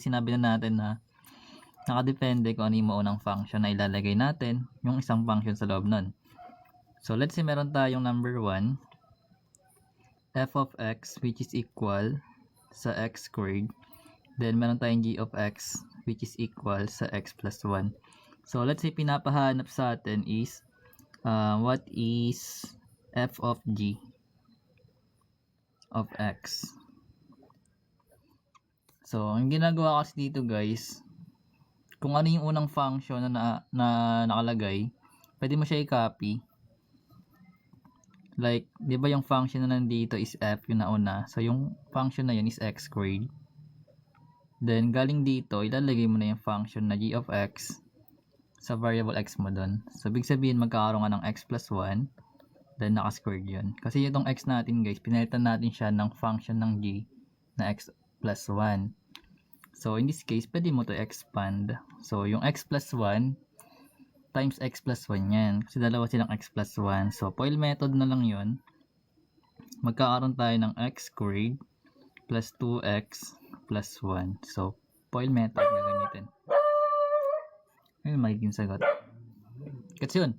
Sinabi na natin na nakadepende kung ano yung maunang function na ilalagay natin yung isang function sa loob nun. So let's say meron tayong number 1, f of x which is equal sa x squared. Then meron tayong g of x which is equal sa x plus 1. So let's say pinapahanap sa atin is what is f of g of x. So ang ginagawa kasi dito guys, kung ano yung unang function na nakalagay, pwede mo siya i-copy. Like, di ba yung function na nandito is f, yung nauna. So yung function na yun is x squared. Then galing dito, ilalagay mo na yung function na g of x sa variable x mo doon. So ibig sabihin magkakaroon ka ng x plus 1, then naka-squared yun. Kasi itong x natin guys, pinalitan natin siya ng function ng g na x plus 1. So in this case, pwede mo to expand. So yung x plus 1 times x plus 1 yan. Kasi dalawa silang x plus 1. So FOIL method na lang yun. Magkakaroon tayo ng x squared plus 2x plus 1. So FOIL method na gamitin. Ayun, magiging sagot. Kasi yun.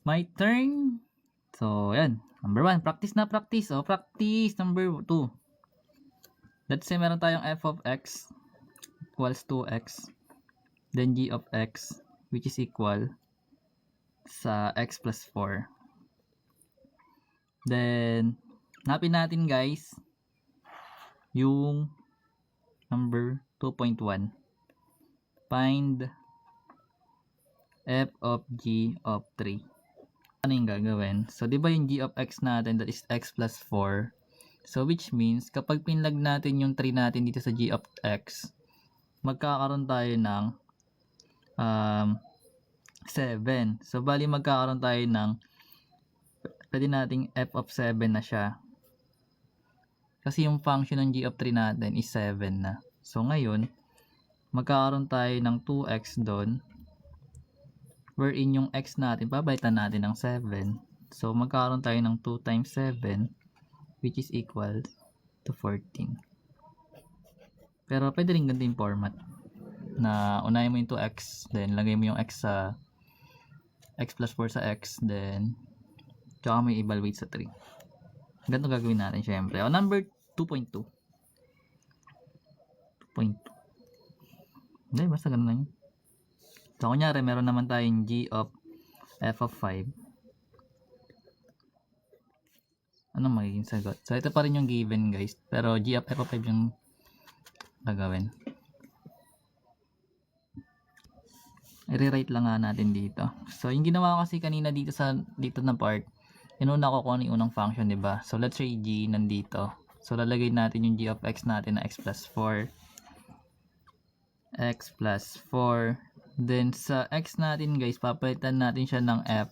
My turn. So yan. Number 1. Practice na practice. O practice. Number 2. Let's say meron tayong f of x equals 2x. Then g of x which is equal sa x plus 4. Then hanapin natin guys yung number 2.1. Find f of g of 3. Ano yung gagawin? So di ba yung g of x natin that is x plus 4. So which means kapag pinlag natin yung 3 natin dito sa g of x, magkakaroon tayo ng 7. So bali magkakaroon tayo ng pwede nating f of 7 na siya. Kasi yung function ng g of 3 natin is 7 na. So ngayon, magkakaroon tayo ng 2x doon. Wherein yung x natin, pabalitan natin ng 7. So magkakaroon tayo ng 2 times 7 which is equal to 14. Pero pwede rin ganito yung format. Na unahin mo yung 2x, then lagay mo yung x sa x plus 4 sa x, then tsaka may evaluate sa 3. Ganito gagawin natin syempre. O number 2.2. 2.2. Hindi, basta ganun lang yun. So kunyari meron naman tayong g of f of 5. Anong magiging sagot? So ito pa rin yung given guys, pero g of f of 5 yung gagawin. I-rewrite lang nga natin dito. So yung ginawa ko kasi kanina dito na part, inuna ko kung ano yung unang function, 'di ba? So let's say g nandito. So lalagay natin yung g of x natin na x plus 4. X plus 4. Then sa x natin guys, papalitan natin siya ng f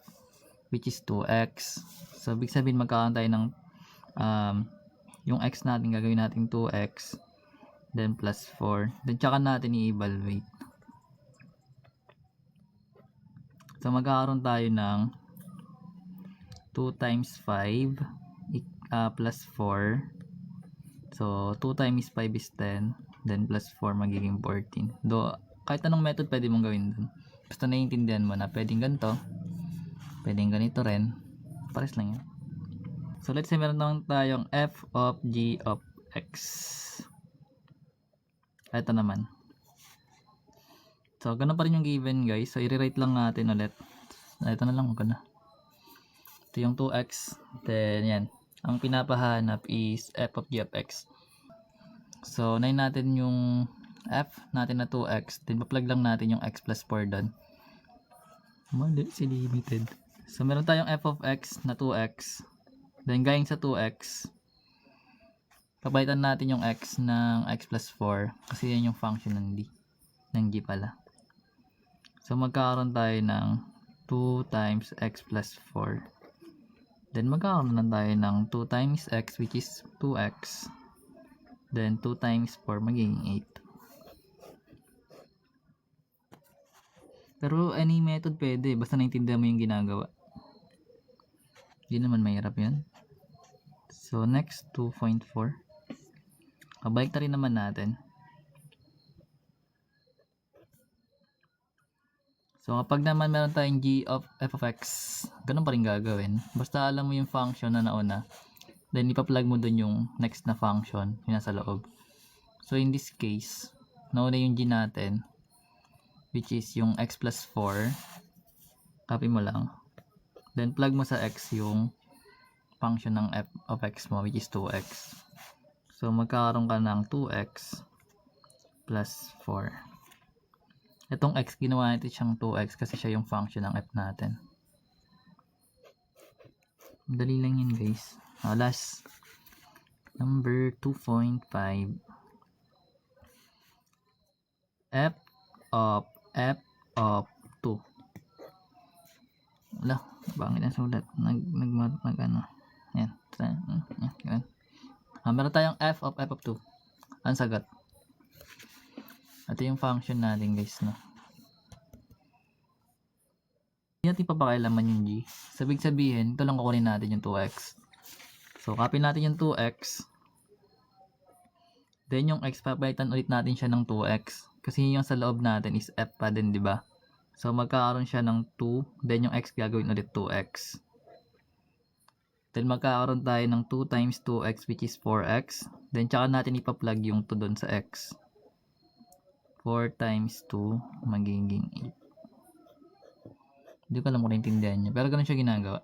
which is 2x. So ibig sabihin magkakaroon tayo ng yung x natin gagawin natin 2x, then plus 4. Then tsaka natin i-evaluate. So magkakaroon tayo ng 2 times 5 plus 4. So 2 times 5 is 10. Then plus 4 magiging 14. Do kahit anong method pwede mong gawin dun. Basta naiintindihan mo na pwedeng ganito, pwedeng ganito rin. Pares lang yun. So let's say meron naman tayong f of g of x. Ito naman. So ganun pa rin yung given guys. So i-rewrite lang natin ulit. Ito na lang, na. Ito yung 2x. Then yan. Ang pinapahanap is f of g of x. So 9 natin yung f natin na 2x. Then pa-plug lang natin yung x plus 4 doon. Mali, si limited. So meron tayong f of x na 2x. Then galing sa 2x, pabalitan natin yung x ng x plus 4. Kasi yan yung function ng g pala. So magkakaroon tayo ng 2 times x plus 4. Then magkakaroon lang tayo ng 2 times x which is 2x. Then 2 times 4 magiging 8. Pero any method pwede, basta naintindihan mo yung ginagawa. Hindi naman mahirap yan. So next 2.4. Kabalik na rin naman natin. So, kapag naman meron tayong g of f of x, ganun pa rin gagawin. Basta alam mo yung function na nauna, then ipa-plug mo dun yung next na function, yung nasa loob. So, in this case, nauna yung g natin, which is yung x plus 4. Copy mo lang. Then, plug mo sa x yung function ng f of x mo, which is 2x. So, magkakaroon ka ng 2x plus 4. Itong x, ginawa natin siyang 2x kasi siya yung function ng f natin. Madali lang yun, guys. Last, number 2.5. f of 2. Wala, bangin ang sulat. Ano. Yan. Yan. Meron tayong f of 2. Ang sagot. Ito yung function natin, guys, no? Hindi natin papakailaman yung g. Sabig sabihin, ito lang kukunin natin yung 2x. So, copy natin yung 2x. Then, yung x, papalitan ulit natin siya ng 2x. Kasi yung sa loob natin is f pa din, di ba? So, magkakaroon siya ng 2. Then, yung x gagawin ulit 2x. Then, magkakaroon tayo ng 2 times 2x, which is 4x. Then, tsaka natin ipa-plug yung 2 doon sa x. 4 times 2 magiging 8. Hindi ko alam kung naintindihan niya. Pero ganun siya ginagawa.